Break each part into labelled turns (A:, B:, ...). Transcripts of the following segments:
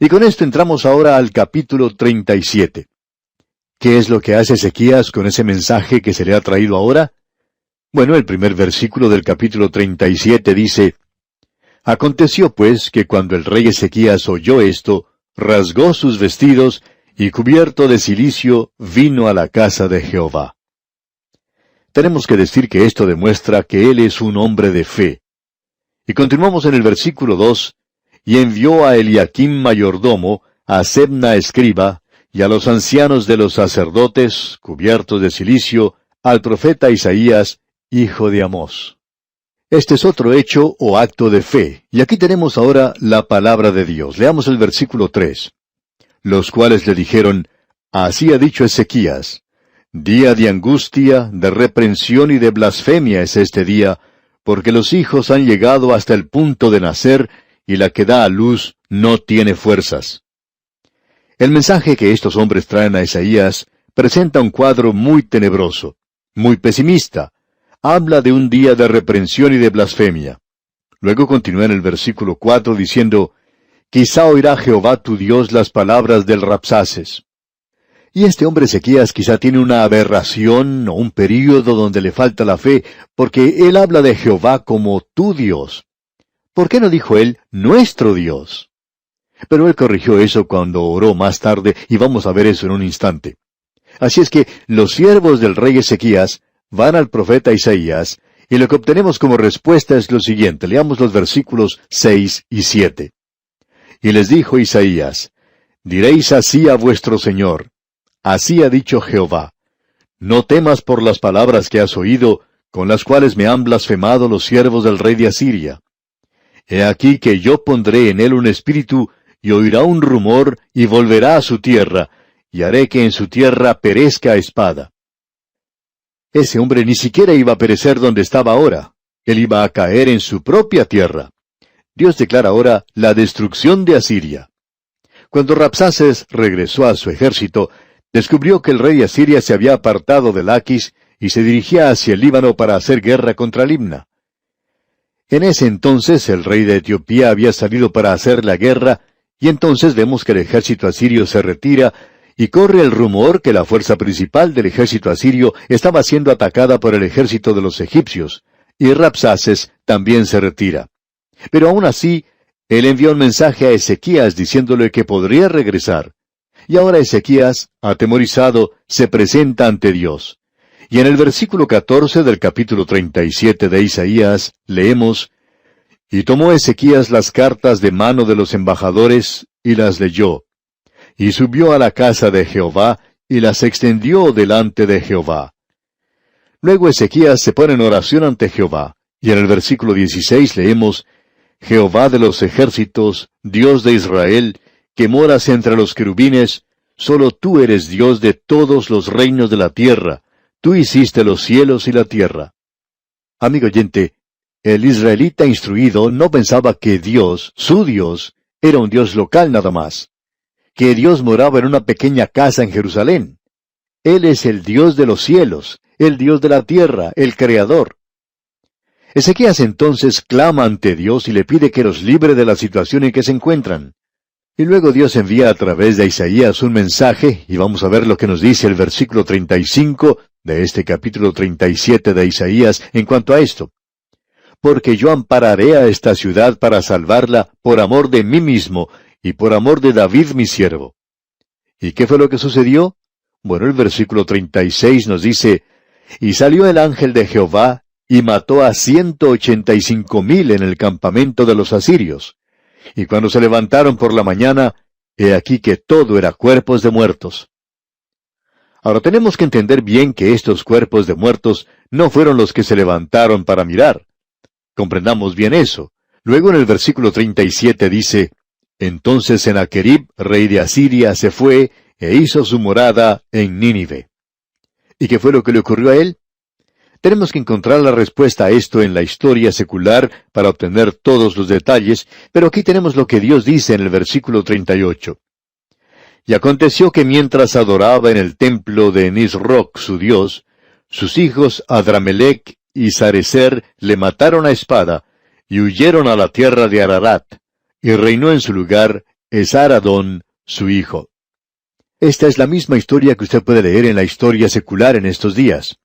A: Y con esto entramos ahora al capítulo 37. ¿Qué es lo que hace Ezequías con ese mensaje que se le ha traído ahora? Bueno, el primer versículo del capítulo 37 dice: Aconteció pues que cuando el rey Ezequías oyó esto, rasgó sus vestidos, y cubierto de cilicio vino a la casa de Jehová. Tenemos que decir que esto demuestra que él es un hombre de fe. Y continuamos en el versículo 2, y envió a Eliaquim mayordomo, a Sebna escriba, y a los ancianos de los sacerdotes, cubiertos de cilicio, al profeta Isaías, hijo de Amós. Este es otro hecho o acto de fe, y aquí tenemos ahora la palabra de Dios. Leamos el versículo 3. Los cuales le dijeron: Así ha dicho Ezequías: Día de angustia, de reprensión y de blasfemia es este día, porque los hijos han llegado hasta el punto de nacer, y la que da a luz no tiene fuerzas. El mensaje que estos hombres traen a Isaías presenta un cuadro muy tenebroso, muy pesimista. Habla de un día de reprensión y de blasfemia. Luego continúa en el versículo 4 diciendo: Quizá oirá Jehová tu Dios las palabras del Rapsaces. Y este hombre Ezequías quizá tiene una aberración o un período donde le falta la fe, porque él habla de Jehová como tu Dios. ¿Por qué no dijo él nuestro Dios? Pero él corrigió eso cuando oró más tarde, y vamos a ver eso en un instante. Así es que los siervos del rey Ezequías van al profeta Isaías, y lo que obtenemos como respuesta es lo siguiente. Leamos los versículos 6 y 7. Y les dijo Isaías: Diréis así a vuestro Señor: Así ha dicho Jehová: No temas por las palabras que has oído, con las cuales me han blasfemado los siervos del rey de Asiria. He aquí que yo pondré en él un espíritu, y oirá un rumor, y volverá a su tierra, y haré que en su tierra perezca a espada. Ese hombre ni siquiera iba a perecer donde estaba ahora. Él iba a caer en su propia tierra. Dios declara ahora la destrucción de Asiria. Cuando Rapsaces regresó a su ejército, descubrió que el rey de Asiria se había apartado de Laquis y se dirigía hacia el Líbano para hacer guerra contra Libna. En ese entonces el rey de Etiopía había salido para hacer la guerra, y entonces vemos que el ejército asirio se retira, y corre el rumor que la fuerza principal del ejército asirio estaba siendo atacada por el ejército de los egipcios, y Rapsaces también se retira. Pero aún así, él envió un mensaje a Ezequías diciéndole que podría regresar. Y ahora Ezequías, atemorizado, se presenta ante Dios. Y en el versículo 14 del capítulo 37 de Isaías, leemos: Y tomó Ezequías las cartas de mano de los embajadores, y las leyó. Y subió a la casa de Jehová, y las extendió delante de Jehová. Luego Ezequías se pone en oración ante Jehová, y en el versículo 16 leemos: Jehová de los ejércitos, Dios de Israel, que moras entre los querubines, solo tú eres Dios de todos los reinos de la tierra, tú hiciste los cielos y la tierra. Amigo oyente, el israelita instruido no pensaba que Dios, su Dios, era un Dios local nada más, que Dios moraba en una pequeña casa en Jerusalén. Él es el Dios de los cielos, el Dios de la tierra, el Creador. Ezequías entonces clama ante Dios y le pide que los libre de la situación en que se encuentran. Y luego Dios envía a través de Isaías un mensaje, y vamos a ver lo que nos dice el versículo 35 de este capítulo 37 de Isaías en cuanto a esto. Porque yo ampararé a esta ciudad para salvarla por amor de mí mismo y por amor de David mi siervo. ¿Y qué fue lo que sucedió? Bueno, el versículo 36 nos dice: Y salió el ángel de Jehová, y mató a 185,000 en el campamento de los asirios. Y cuando se levantaron por la mañana, he aquí que todo era cuerpos de muertos. Ahora tenemos que entender bien que estos cuerpos de muertos no fueron los que se levantaron para mirar. Comprendamos bien eso. Luego en el versículo 37 dice: Entonces Sennacherib, rey de Asiria, se fue e hizo su morada en Nínive. ¿Y qué fue lo que le ocurrió a él? Tenemos que encontrar la respuesta a esto en la historia secular para obtener todos los detalles, pero aquí tenemos lo que Dios dice en el versículo 38. Y aconteció que mientras adoraba en el templo de Nisroch su Dios, sus hijos Adramelech y Sarecer le mataron a espada, y huyeron a la tierra de Ararat, y reinó en su lugar Esaradón, su hijo. Esta es la misma historia que usted puede leer en la historia secular en estos días.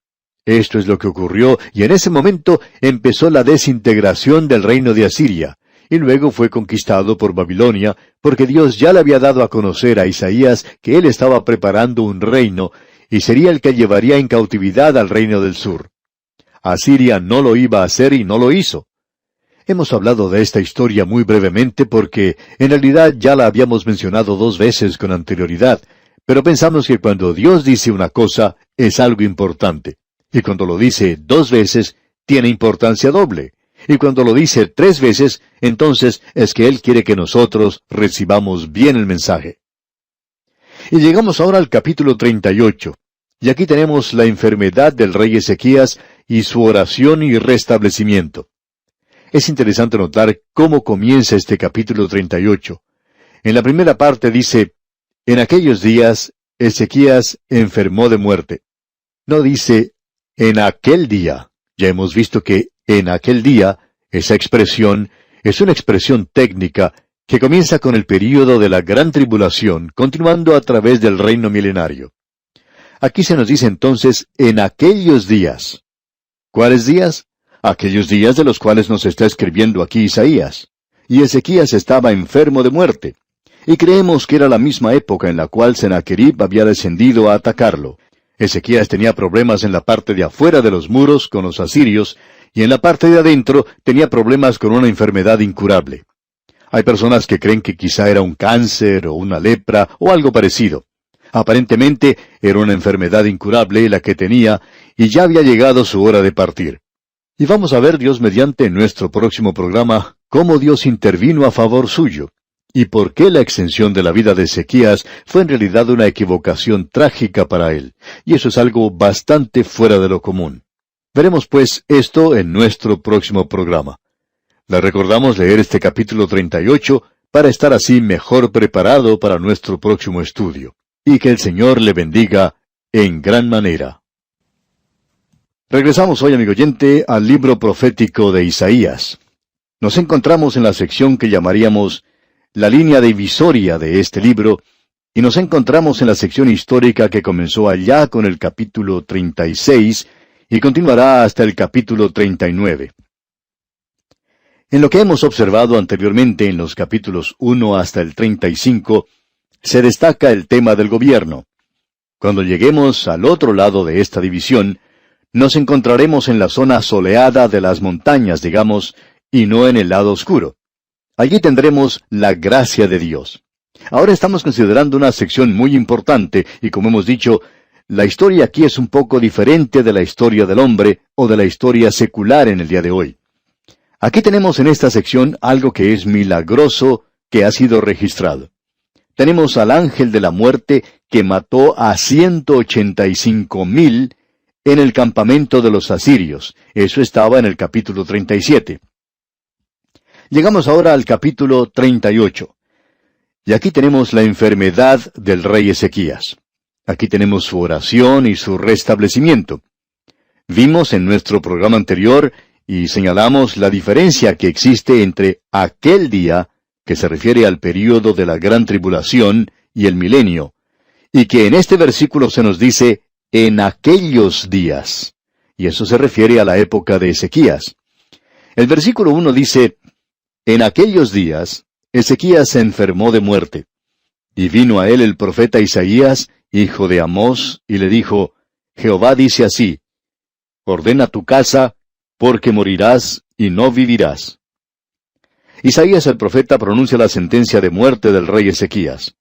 A: Esto es lo que ocurrió, y en ese momento empezó la desintegración del reino de Asiria, y luego fue conquistado por Babilonia, porque Dios ya le había dado a conocer a Isaías que él estaba preparando un reino, y sería el que llevaría en cautividad al reino del sur. Asiria no lo iba a hacer y no lo hizo. Hemos hablado de esta historia muy brevemente porque en realidad ya la habíamos mencionado 2 veces con anterioridad, pero pensamos que cuando Dios dice una cosa es algo importante, y cuando lo dice 2 veces tiene importancia doble, y cuando lo dice 3 veces, entonces es que Él quiere que nosotros recibamos bien el mensaje. Y llegamos ahora al capítulo 38, y aquí tenemos la enfermedad del rey Ezequías y su oración y restablecimiento. Es interesante notar cómo comienza este capítulo 38. En la primera parte dice, en aquellos días Ezequías enfermó de muerte. No dice, en aquel día. Ya hemos visto que en aquel día, esa expresión, es una expresión técnica que comienza con el período de la gran tribulación, continuando a través del reino milenario. Aquí se nos dice entonces, en aquellos días. ¿Cuáles días? Aquellos días de los cuales nos está escribiendo aquí Isaías. Y Ezequías estaba enfermo de muerte. Y creemos que era la misma época en la cual Sennacherib había descendido a atacarlo. Ezequías tenía problemas en la parte de afuera de los muros con los asirios, y en la parte de adentro tenía problemas con una enfermedad incurable. Hay personas que creen que quizá era un cáncer o una lepra o algo parecido. Aparentemente era una enfermedad incurable la que tenía, y ya había llegado su hora de partir. Y vamos a ver, Dios mediante, en nuestro próximo programa, cómo Dios intervino a favor suyo, y por qué la extensión de la vida de Ezequías fue en realidad una equivocación trágica para él, y eso es algo bastante fuera de lo común. Veremos pues esto en nuestro próximo programa. Le recordamos leer este capítulo 38 para estar así mejor preparado para nuestro próximo estudio, y que el Señor le bendiga en gran manera. Regresamos hoy, amigo oyente, al libro profético de Isaías. Nos encontramos en la sección que llamaríamos la línea divisoria de este libro, y nos encontramos en la sección histórica que comenzó allá con el capítulo 36 y continuará hasta el capítulo 39. En lo que hemos observado anteriormente en los capítulos 1 hasta el 35, se destaca el tema del gobierno. Cuando lleguemos al otro lado de esta división, nos encontraremos en la zona soleada de las montañas, digamos, y no en el lado oscuro. Allí tendremos la gracia de Dios. Ahora estamos considerando una sección muy importante, y como hemos dicho, la historia aquí es un poco diferente de la historia del hombre o de la historia secular en el día de hoy. Aquí tenemos en esta sección algo que es milagroso que ha sido registrado. Tenemos al ángel de la muerte que mató a 185,000 en el campamento de los asirios. Eso estaba en el capítulo 37. Llegamos ahora al capítulo 38. Y aquí tenemos la enfermedad del rey Ezequías. Aquí tenemos su oración y su restablecimiento. Vimos en nuestro programa anterior y señalamos la diferencia que existe entre aquel día, que se refiere al período de la gran tribulación, y el milenio, y que en este versículo se nos dice en aquellos días, y eso se refiere a la época de Ezequías. El versículo 1 dice, en aquellos días, Ezequías se enfermó de muerte, y vino a él el profeta Isaías, hijo de Amós, y le dijo, Jehová dice así, ordena tu casa, porque morirás y no vivirás. Isaías el profeta pronuncia la sentencia de muerte del rey Ezequías.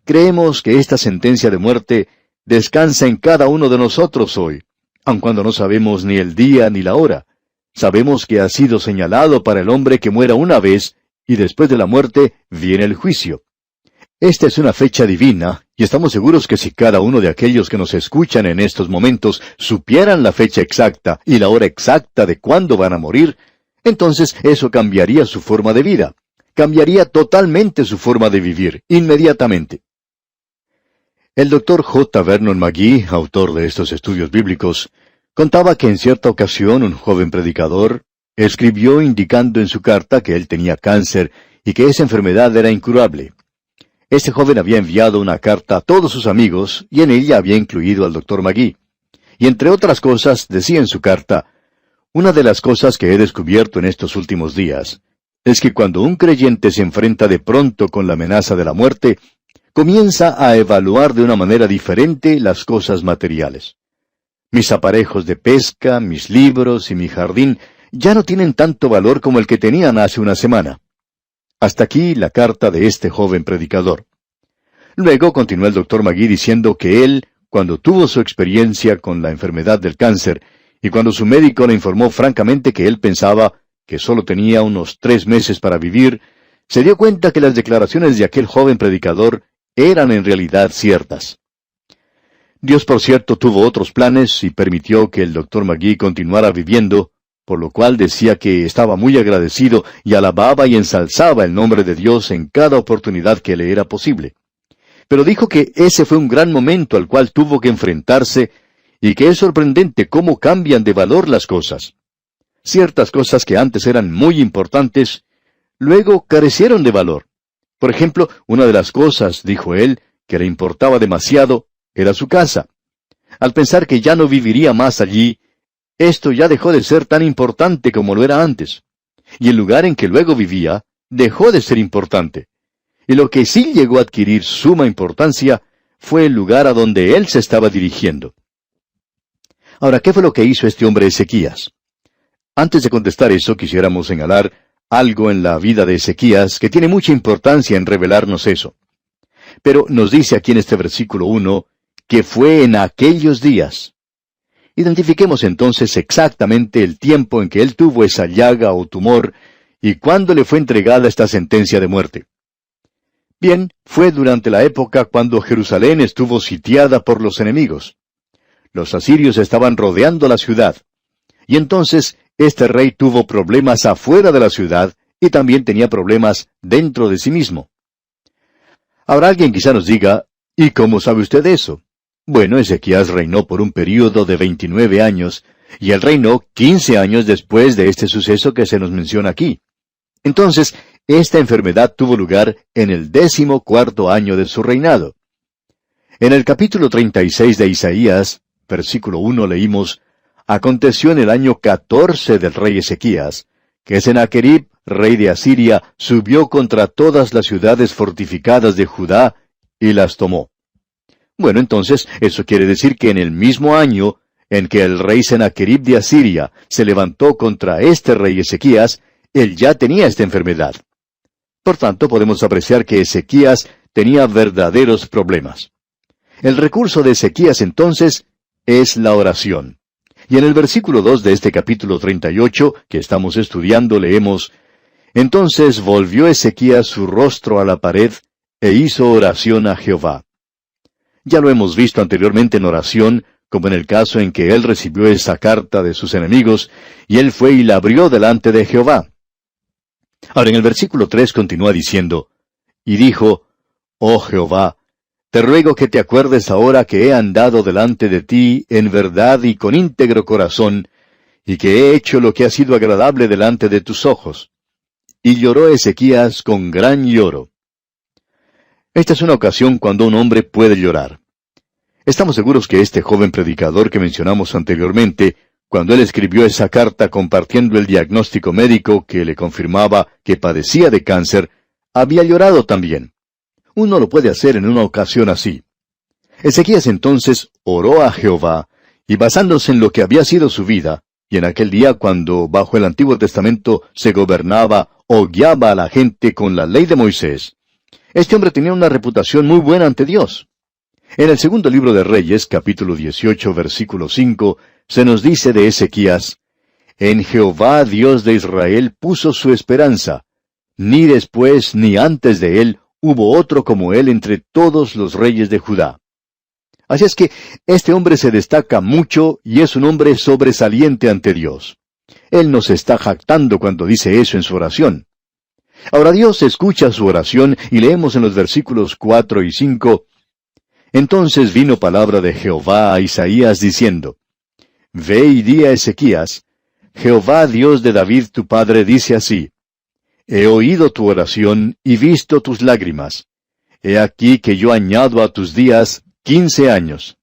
A: Creemos que esta sentencia de muerte descansa en cada uno de nosotros hoy, aun cuando no sabemos ni el día ni la hora. Sabemos que ha sido señalado para el hombre que muera una vez, y después de la muerte viene el juicio. Esta es una fecha divina, y estamos seguros que si cada uno de aquellos que nos escuchan en estos momentos supieran la fecha exacta y la hora exacta de cuándo van a morir, entonces eso cambiaría su forma de vida, cambiaría totalmente su forma de vivir, inmediatamente. El Dr. J. Vernon McGee, autor de estos estudios bíblicos, contaba que en cierta ocasión un joven predicador escribió indicando en su carta que él tenía cáncer y que esa enfermedad era incurable. Este joven había enviado una carta a todos sus amigos, y en ella había incluido al Dr. Magee. Y entre otras cosas, decía en su carta, una de las cosas que he descubierto en estos últimos días es que cuando un creyente se enfrenta de pronto con la amenaza de la muerte, comienza a evaluar de una manera diferente las cosas materiales. Mis aparejos de pesca, mis libros y mi jardín ya no tienen tanto valor como el que tenían hace una semana. Hasta aquí la carta de este joven predicador. Luego continuó el Dr. Magee diciendo que él, cuando tuvo su experiencia con la enfermedad del cáncer, y cuando su médico le informó francamente que él pensaba que solo tenía unos 3 meses para vivir, se dio cuenta que las declaraciones de aquel joven predicador eran en realidad ciertas. Dios, por cierto, tuvo otros planes y permitió que el Dr. Magee continuara viviendo, por lo cual decía que estaba muy agradecido y alababa y ensalzaba el nombre de Dios en cada oportunidad que le era posible. Pero dijo que ese fue un gran momento al cual tuvo que enfrentarse, y que es sorprendente cómo cambian de valor las cosas. Ciertas cosas que antes eran muy importantes, luego carecieron de valor. Por ejemplo, una de las cosas, dijo él, que le importaba demasiado, era su casa. Al pensar que ya no viviría más allí, esto ya dejó de ser tan importante como lo era antes. Y el lugar en que luego vivía dejó de ser importante. Y lo que sí llegó a adquirir suma importancia fue el lugar a donde él se estaba dirigiendo. Ahora, ¿qué fue lo que hizo este hombre Ezequías? Antes de contestar eso, quisiéramos señalar algo en la vida de Ezequías que tiene mucha importancia en revelarnos eso. Pero nos dice aquí en este versículo 1, que fue en aquellos días. Identifiquemos entonces exactamente el tiempo en que él tuvo esa llaga o tumor, y cuándo le fue entregada esta sentencia de muerte. Bien, fue durante la época cuando Jerusalén estuvo sitiada por los enemigos. Los asirios estaban rodeando la ciudad. Y entonces, este rey tuvo problemas afuera de la ciudad y también tenía problemas dentro de sí mismo. Ahora alguien quizá nos diga, ¿y cómo sabe usted eso? Bueno, Ezequías reinó por un período de 29 años, y él reinó 15 años después de este suceso que se nos menciona aquí. Entonces, esta enfermedad tuvo lugar en el 14º año de su reinado. En el capítulo 36 de Isaías, versículo 1 leímos, aconteció en el año 14 del rey Ezequías, que Sennacherib, rey de Asiria, subió contra todas las ciudades fortificadas de Judá y las tomó. Bueno, entonces, eso quiere decir que en el mismo año en que el rey Sennacherib de Asiria se levantó contra este rey Ezequías, él ya tenía esta enfermedad. Por tanto, podemos apreciar que Ezequías tenía verdaderos problemas. El recurso de Ezequías entonces es la oración. Y en el versículo 2 de este capítulo 38, que estamos estudiando, leemos, entonces volvió Ezequías su rostro a la pared, e hizo oración a Jehová. Ya lo hemos visto anteriormente en oración, como en el caso en que él recibió esa carta de sus enemigos, y él fue y la abrió delante de Jehová. Ahora en el versículo 3 continúa diciendo, y dijo, oh Jehová, te ruego que te acuerdes ahora que he andado delante de ti en verdad y con íntegro corazón, y que he hecho lo que ha sido agradable delante de tus ojos. Y lloró Ezequías con gran lloro. Esta es una ocasión cuando un hombre puede llorar. Estamos seguros que este joven predicador que mencionamos anteriormente, cuando él escribió esa carta compartiendo el diagnóstico médico que le confirmaba que padecía de cáncer, había llorado también. Uno lo puede hacer en una ocasión así. Ezequías entonces oró a Jehová, y basándose en lo que había sido su vida, y en aquel día cuando bajo el Antiguo Testamento se gobernaba o guiaba a la gente con la ley de Moisés, este hombre tenía una reputación muy buena ante Dios. En el segundo libro de Reyes, capítulo 18, versículo 5, se nos dice de Ezequías, en Jehová Dios de Israel puso su esperanza, ni después ni antes de él hubo otro como él entre todos los reyes de Judá. Así es que este hombre se destaca mucho y es un hombre sobresaliente ante Dios. Él nos está jactando cuando dice eso en su oración. Ahora Dios escucha su oración y leemos en los versículos 4 y 5, entonces vino palabra de Jehová a Isaías diciendo, ve y di a Ezequías, Jehová Dios de David tu padre dice así, he oído tu oración y visto tus lágrimas. He aquí que yo añado a tus días 15 años.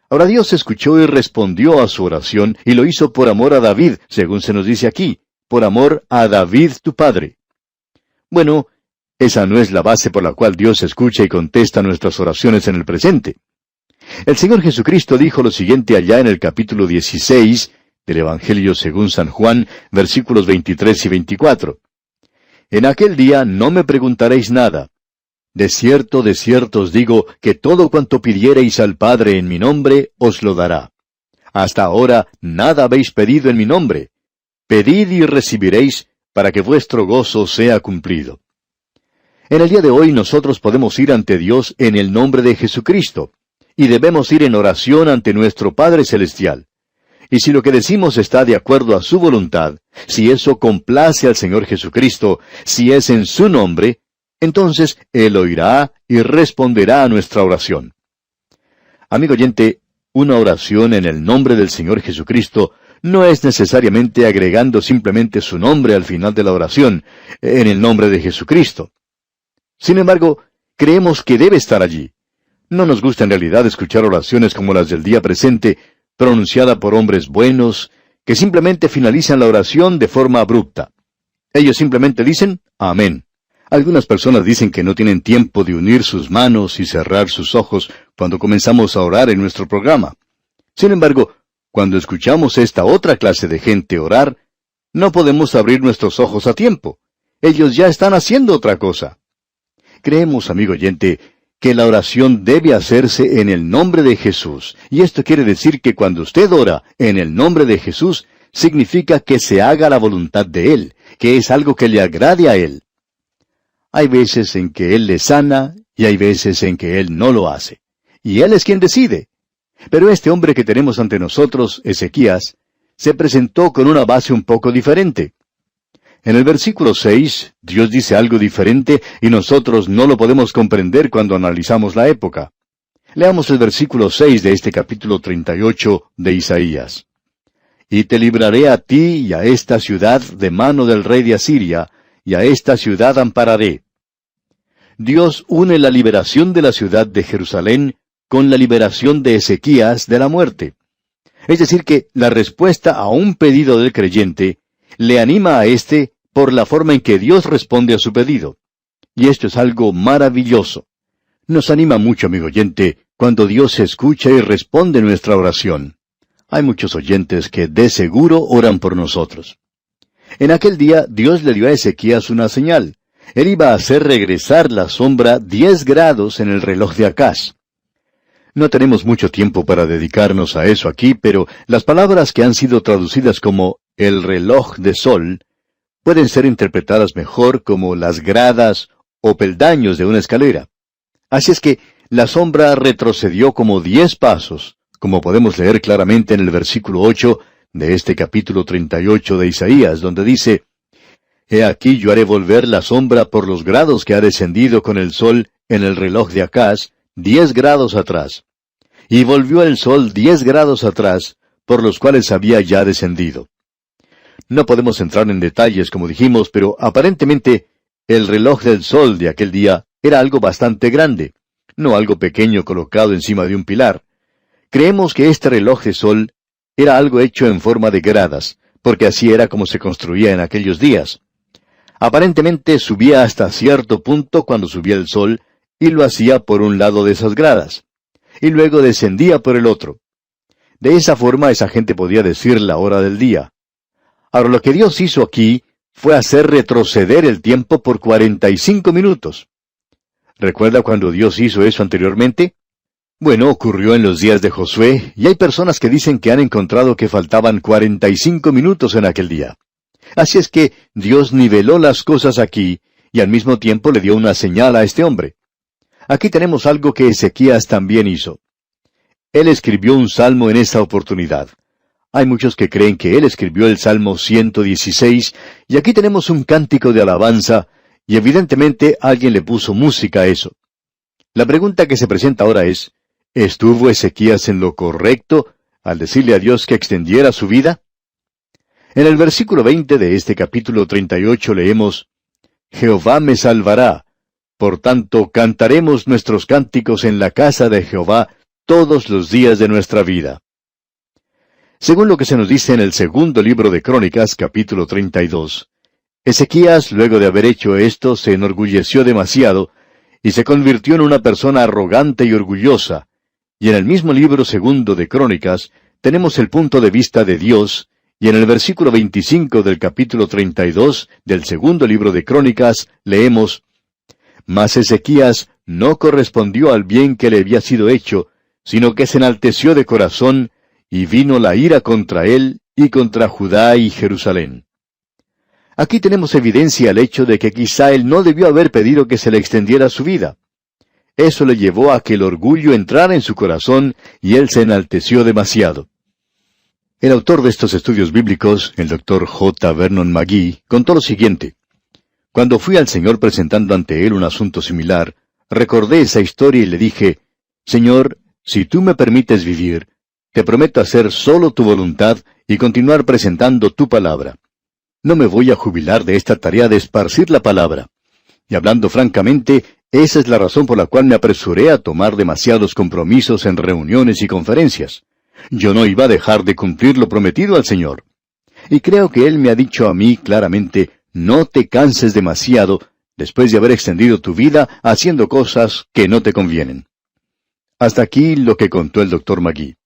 A: Ahora Dios escuchó y respondió a su oración, y lo hizo por amor a David, según se nos dice aquí, por amor a David tu padre. Bueno, esa no es la base por la cual Dios escucha y contesta nuestras oraciones en el presente. El Señor Jesucristo dijo lo siguiente allá en el capítulo 16 del Evangelio según San Juan, versículos 23 y 24. En aquel día no me preguntaréis nada. De cierto os digo, que todo cuanto pidiereis al Padre en mi nombre, os lo dará. Hasta ahora nada habéis pedido en mi nombre. Pedid y recibiréis, para que vuestro gozo sea cumplido. En el día de hoy nosotros podemos ir ante Dios en el nombre de Jesucristo, y debemos ir en oración ante nuestro Padre Celestial. Y si lo que decimos está de acuerdo a su voluntad, si eso complace al Señor Jesucristo, si es en su nombre, entonces Él oirá y responderá a nuestra oración. Amigo oyente, una oración en el nombre del Señor Jesucristo no es necesariamente agregando simplemente su nombre al final de la oración, en el nombre de Jesucristo. Sin embargo, creemos que debe estar allí. No nos gusta en realidad escuchar oraciones como las del día presente, pronunciada por hombres buenos, que simplemente finalizan la oración de forma abrupta. Ellos simplemente dicen, amén. Algunas personas dicen que no tienen tiempo de unir sus manos y cerrar sus ojos cuando comenzamos a orar en nuestro programa. Sin embargo, cuando escuchamos esta otra clase de gente orar, no podemos abrir nuestros ojos a tiempo. Ellos ya están haciendo otra cosa. Creemos, amigo oyente, que la oración debe hacerse en el nombre de Jesús. Y esto quiere decir que cuando usted ora en el nombre de Jesús, significa que se haga la voluntad de Él, que es algo que le agrade a Él. Hay veces en que Él le sana y hay veces en que Él no lo hace. Y Él es quien decide. Pero este hombre que tenemos ante nosotros, Ezequías, se presentó con una base un poco diferente. En el versículo 6, Dios dice algo diferente y nosotros no lo podemos comprender cuando analizamos la época. Leamos el versículo 6 de este capítulo 38 de Isaías. Y te libraré a ti y a esta ciudad de mano del rey de Asiria, y a esta ciudad ampararé. Dios une la liberación de la ciudad de Jerusalén con la liberación de Ezequías de la muerte. Es decir que la respuesta a un pedido del creyente le anima a éste por la forma en que Dios responde a su pedido. Y esto es algo maravilloso. Nos anima mucho, amigo oyente, cuando Dios escucha y responde nuestra oración. Hay muchos oyentes que de seguro oran por nosotros. En aquel día Dios le dio a Ezequías una señal. Él iba a hacer regresar la sombra 10 grados en el reloj de Acaz. No tenemos mucho tiempo para dedicarnos a eso aquí, pero las palabras que han sido traducidas como el reloj de sol pueden ser interpretadas mejor como las gradas o peldaños de una escalera. Así es que la sombra retrocedió como 10 pasos, como podemos leer claramente en el versículo 8 de este capítulo 38 de Isaías, donde dice, He aquí yo haré volver la sombra por los grados que ha descendido con el sol en el reloj de Acaz, 10 grados atrás. Y volvió el sol 10 grados atrás, por los cuales había ya descendido. No podemos entrar en detalles, como dijimos, pero aparentemente el reloj del sol de aquel día era algo bastante grande, no algo pequeño colocado encima de un pilar. Creemos que este reloj de sol era algo hecho en forma de gradas, porque así era como se construía en aquellos días. Aparentemente subía hasta cierto punto cuando subía el sol, y lo hacía por un lado de esas gradas, y luego descendía por el otro. De esa forma esa gente podía decir la hora del día. Ahora lo que Dios hizo aquí fue hacer retroceder el tiempo por 45 minutos. ¿Recuerda cuando Dios hizo eso anteriormente? Bueno, ocurrió en los días de Josué, y hay personas que dicen que han encontrado que faltaban 45 minutos en aquel día. Así es que Dios niveló las cosas aquí, y al mismo tiempo le dio una señal a este hombre. Aquí tenemos algo que Ezequías también hizo. Él escribió un salmo en esa oportunidad. Hay muchos que creen que él escribió el Salmo 116, y aquí tenemos un cántico de alabanza, y evidentemente alguien le puso música a eso. La pregunta que se presenta ahora es, ¿estuvo Ezequías en lo correcto al decirle a Dios que extendiera su vida? En el versículo 20 de este capítulo 38 leemos, Jehová me salvará, Por tanto, cantaremos nuestros cánticos en la casa de Jehová todos los días de nuestra vida. Según lo que se nos dice en el segundo libro de Crónicas, capítulo 32, Ezequías, luego de haber hecho esto, se enorgulleció demasiado, y se convirtió en una persona arrogante y orgullosa. Y en el mismo libro segundo de Crónicas, tenemos el punto de vista de Dios, y en el versículo 25 del capítulo 32 del segundo libro de Crónicas, leemos: Mas Ezequías no correspondió al bien que le había sido hecho, sino que se enalteció de corazón, y vino la ira contra él y contra Judá y Jerusalén. Aquí tenemos evidencia al hecho de que quizá él no debió haber pedido que se le extendiera su vida. Eso le llevó a que el orgullo entrara en su corazón y él se enalteció demasiado. El autor de estos estudios bíblicos, el Dr. J. Vernon McGee, contó lo siguiente: Cuando fui al Señor presentando ante Él un asunto similar, recordé esa historia y le dije: Señor, si tú me permites vivir, te prometo hacer solo tu voluntad y continuar presentando tu palabra. No me voy a jubilar de esta tarea de esparcir la palabra. Y hablando francamente, esa es la razón por la cual me apresuré a tomar demasiados compromisos en reuniones y conferencias. Yo no iba a dejar de cumplir lo prometido al Señor. Y creo que Él me ha dicho a mí claramente: no te canses demasiado después de haber extendido tu vida haciendo cosas que no te convienen. Hasta aquí lo que contó el Dr. McGee.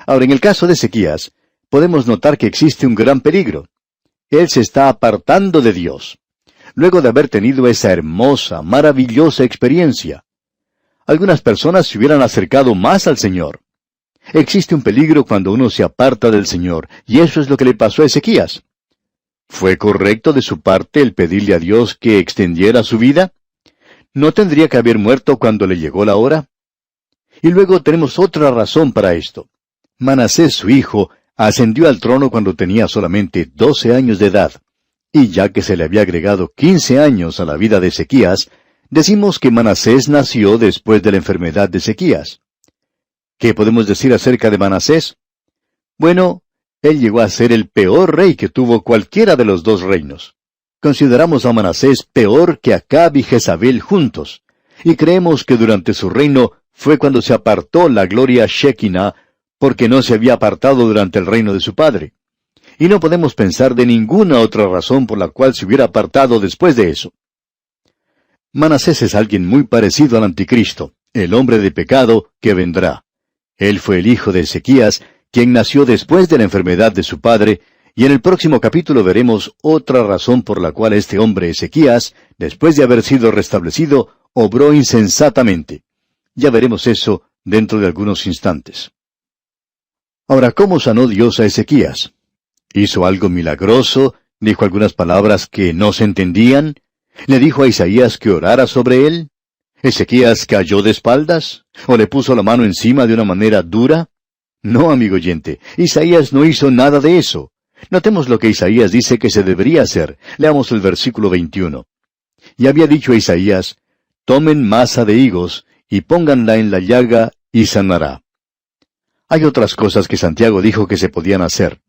A: Ahora, en el caso de Ezequías, podemos notar que existe un gran peligro. Él se está apartando de Dios, luego de haber tenido esa hermosa, maravillosa experiencia. Algunas personas se hubieran acercado más al Señor. Existe un peligro cuando uno se aparta del Señor, y eso es lo que le pasó a Ezequías. ¿Fue correcto de su parte el pedirle a Dios que extendiera su vida? ¿No tendría que haber muerto cuando le llegó la hora? Y luego tenemos otra razón para esto. Manasés, su hijo, ascendió al trono cuando tenía solamente 12 años de edad, y ya que se le había agregado 15 años a la vida de Ezequías, decimos que Manasés nació después de la enfermedad de Ezequías. ¿Qué podemos decir acerca de Manasés? Bueno, él llegó a ser el peor rey que tuvo cualquiera de los dos reinos. Consideramos a Manasés peor que Acab y Jezabel juntos, y creemos que durante su reino fue cuando se apartó la gloria Shekinah, porque no se había apartado durante el reino de su padre. Y no podemos pensar de ninguna otra razón por la cual se hubiera apartado después de eso. Manasés es alguien muy parecido al Anticristo, el hombre de pecado que vendrá. Él fue el hijo de Ezequías, quien nació después de la enfermedad de su padre, y en el próximo capítulo veremos otra razón por la cual este hombre Ezequías, después de haber sido restablecido, obró insensatamente. Ya veremos eso dentro de algunos instantes. Ahora, ¿cómo sanó Dios a Ezequías? ¿Hizo algo milagroso? ¿Dijo algunas palabras que no se entendían? ¿Le dijo a Isaías que orara sobre él? ¿Ezequías cayó de espaldas? ¿O le puso la mano encima de una manera dura? No, amigo oyente, Isaías no hizo nada de eso. Notemos lo que Isaías dice que se debería hacer. Leamos el versículo 21. Y había dicho a Isaías: tomen masa de higos, y pónganla en la llaga, y sanará. Hay otras cosas que Santiago dijo que se podían hacer.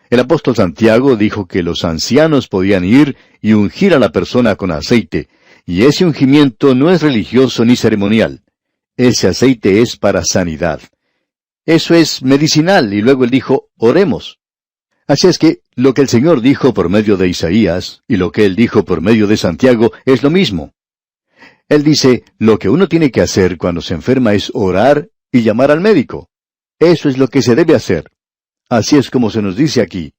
A: El apóstol Santiago dijo que los ancianos podían ir y ungir a la persona con aceite, y ese ungimiento no es religioso ni ceremonial. Ese aceite es para sanidad. Eso es medicinal, y luego él dijo: oremos. Así es que lo que el Señor dijo por medio de Isaías, y lo que Él dijo por medio de Santiago, es lo mismo. Él dice, lo que uno tiene que hacer cuando se enferma es orar y llamar al médico. Eso es lo que se debe hacer. Así es como se nos dice aquí.